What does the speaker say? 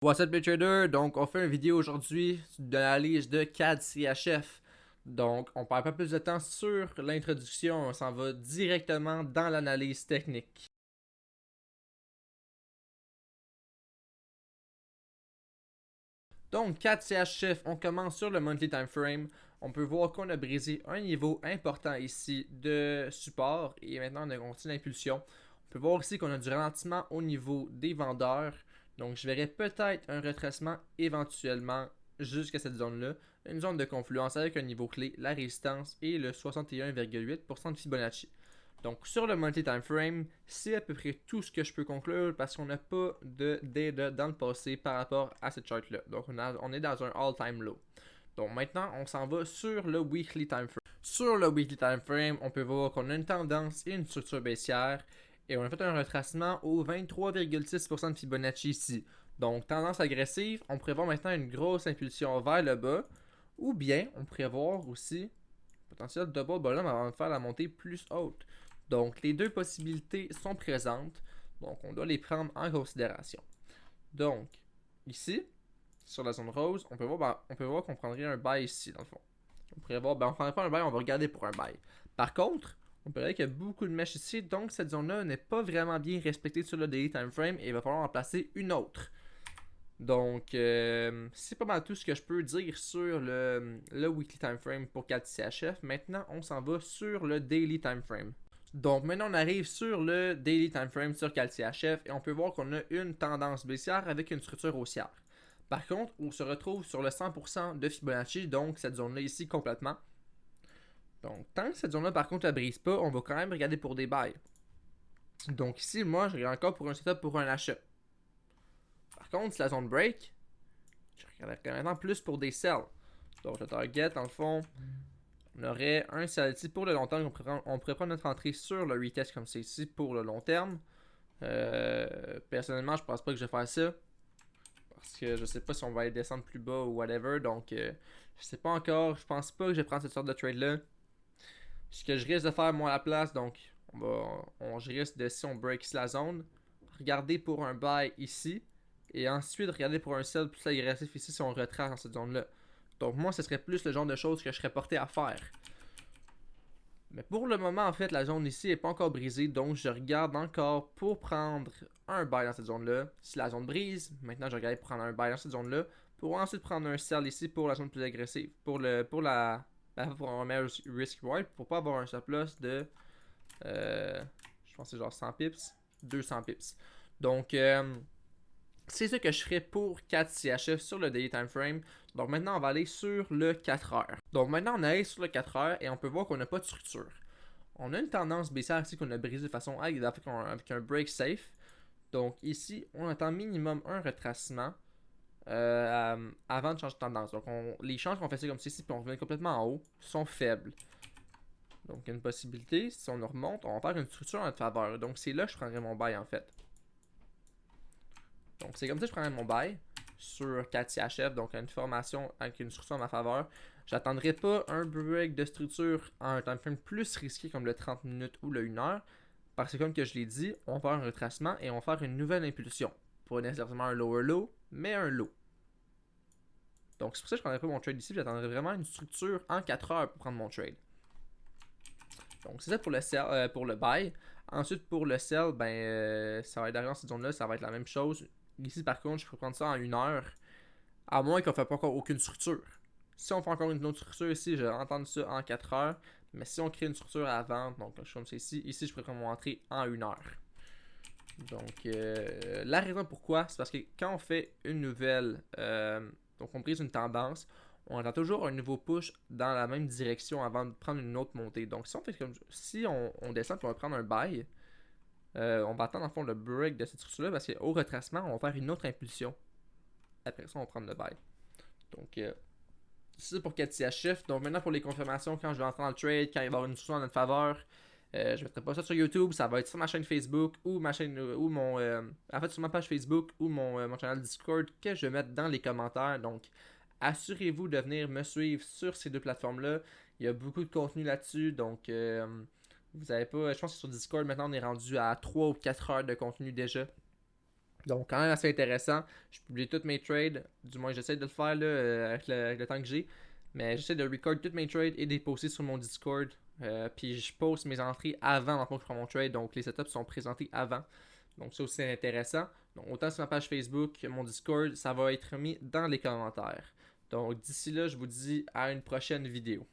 What's up les traders? Donc on fait une vidéo aujourd'hui de l'analyse de CAD CHF. Donc on perd pas plus de temps sur l'introduction, on s'en va directement dans l'analyse technique. Donc CAD CHF, on commence sur le monthly time frame. On peut voir qu'on a brisé un niveau important ici de support et maintenant on a continué l'impulsion. On peut voir ici qu'on a du ralentissement au niveau des vendeurs. Donc je verrai peut-être un retracement éventuellement jusqu'à cette zone-là. Une zone de confluence avec un niveau clé, la résistance et le 61,8% de Fibonacci. Donc sur le monthly time frame, c'est à peu près tout ce que je peux conclure parce qu'on n'a pas de data dans le passé par rapport à cette chart là. Donc on est dans un all-time low. Donc maintenant, on s'en va sur le weekly time frame. Sur le weekly time frame, on peut voir qu'on a une tendance et une structure baissière et on a fait un retracement au 23,6% de Fibonacci ici. Donc tendance agressive, on pourrait voir maintenant une grosse impulsion vers le bas ou bien on pourrait voir aussi potentiel double bottom avant de faire la montée plus haute. Donc les deux possibilités sont présentes, donc on doit les prendre en considération. Donc ici, sur la zone rose, on peut voir qu'on prendrait un buy ici dans le fond. On pourrait voir, on prendrait pas un buy, on va regarder pour un buy. Par contre, on peut voir qu'il y a beaucoup de mèches ici, donc cette zone-là n'est pas vraiment bien respectée sur le daily time frame et il va falloir en placer une autre. Donc, c'est pas mal tout ce que je peux dire sur le weekly time frame pour 4CHF. Maintenant, on s'en va sur le daily time frame. Donc, maintenant, on arrive sur le daily time frame sur 4CHF et on peut voir qu'on a une tendance baissière avec une structure haussière. Par contre, on se retrouve sur le 100% de Fibonacci, donc cette zone-là ici complètement. Donc, tant que cette zone-là, par contre, ne brise pas, on va quand même regarder pour des buys. Donc ici, moi, je regarde encore pour un setup pour un achat. Par contre, si la zone break, je regarderais maintenant plus pour des sells. Donc, le target, dans le fond, on aurait un sell ici pour le long terme. On pourrait prendre notre entrée sur le retest comme c'est ici pour le long terme. Personnellement, je pense pas que je vais faire ça. Parce que je sais pas si on va aller descendre plus bas ou whatever. Donc, je sais pas encore. Je pense pas que je vais prendre cette sorte de trade-là. Ce que je risque de faire, moi, à la place, donc, je risque de, si on break la zone, regarder pour un buy ici. Et ensuite, regarder pour un sell plus agressif ici si on retrace dans cette zone-là. Donc, moi, ce serait plus le genre de choses que je serais porté à faire. Mais pour le moment, en fait, la zone ici n'est pas encore brisée. Donc, je regarde encore pour prendre un buy dans cette zone-là. Si la zone brise, maintenant, je regarde pour prendre un buy dans cette zone-là. Pour ensuite prendre un sell ici pour la zone plus agressive. Pour un meilleur risk reward. Pour pas avoir un surplus de. Je pense que c'est genre 100 pips. 200 pips. Donc, c'est ce que je ferai pour 4CHF sur le daily time frame. Donc maintenant, on va aller sur le 4 heures. Donc maintenant, on arrive sur le 4 heures et on peut voir qu'on n'a pas de structure. On a une tendance baissière ici qu'on a brisé de façon avec un break safe. Donc ici, on attend minimum un retracement avant de changer de tendance. Donc les chances qu'on fait ça comme ceci puis on revient complètement en haut sont faibles. Donc il y a une possibilité, si on remonte, on va faire une structure en notre faveur. Donc c'est là que je prendrai mon buy en fait. Donc c'est comme ça que je prendrais mon buy sur 4CHF, donc une formation avec une structure en ma faveur. J'attendrai pas un break de structure en un time frame plus risqué comme le 30 minutes ou le 1 heure, parce que comme que je l'ai dit, on va faire un retracement et on va faire une nouvelle impulsion. Pas nécessairement un lower low, mais un low. Donc c'est pour ça que je prendrai pas mon trade ici, j'attendrai vraiment une structure en 4 heures pour prendre mon trade. Donc c'est ça pour le sell, pour le buy. Ensuite pour le sell, ça va être dans cette zone-là, ça va être la même chose. Ici, par contre, je peux prendre ça en 1 heure. À moins qu'on ne fasse pas encore aucune structure. Si on fait encore une autre structure ici, je vais entendre ça en 4 heures. Mais si on crée une structure à vente, donc je comme ça ici je peux prendre mon entrée en 1 heure. Donc, la raison pourquoi, c'est parce que quand on fait une nouvelle, donc on brise une tendance, on attend toujours un nouveau push dans la même direction avant de prendre une autre montée. Donc, si on fait comme si on descend et on va prendre un buy, on va attendre en fond le break de cette structure-là parce qu'au retracement, on va faire une autre impulsion. Après ça, on va prendre le buy. Donc, c'est ça pour 4CHF. Donc, maintenant pour les confirmations, quand je vais entrer dans le trade, quand il va y avoir une structure en notre faveur, je ne mettrai pas ça sur YouTube, ça va être sur ma chaîne Facebook ou ma chaîne ou mon. En fait, sur ma page Facebook ou mon channel Discord que je vais mettre dans les commentaires. Donc, assurez-vous de venir me suivre sur ces deux plateformes-là. Il y a beaucoup de contenu là-dessus. Donc, vous avez pas. Je pense que sur Discord, maintenant, on est rendu à 3 ou 4 heures de contenu déjà. Donc, quand même assez intéressant. Je publie tous mes trades, du moins j'essaie de le faire là, avec le temps que j'ai. Mais j'essaie de record tous mes trades et de les poster sur mon Discord. Puis je poste mes entrées avant dans que je prends mon trade. Donc, les setups sont présentés avant. Donc, ça aussi c'est intéressant. Donc, autant sur ma page Facebook que mon Discord, ça va être mis dans les commentaires. Donc, d'ici là, je vous dis à une prochaine vidéo.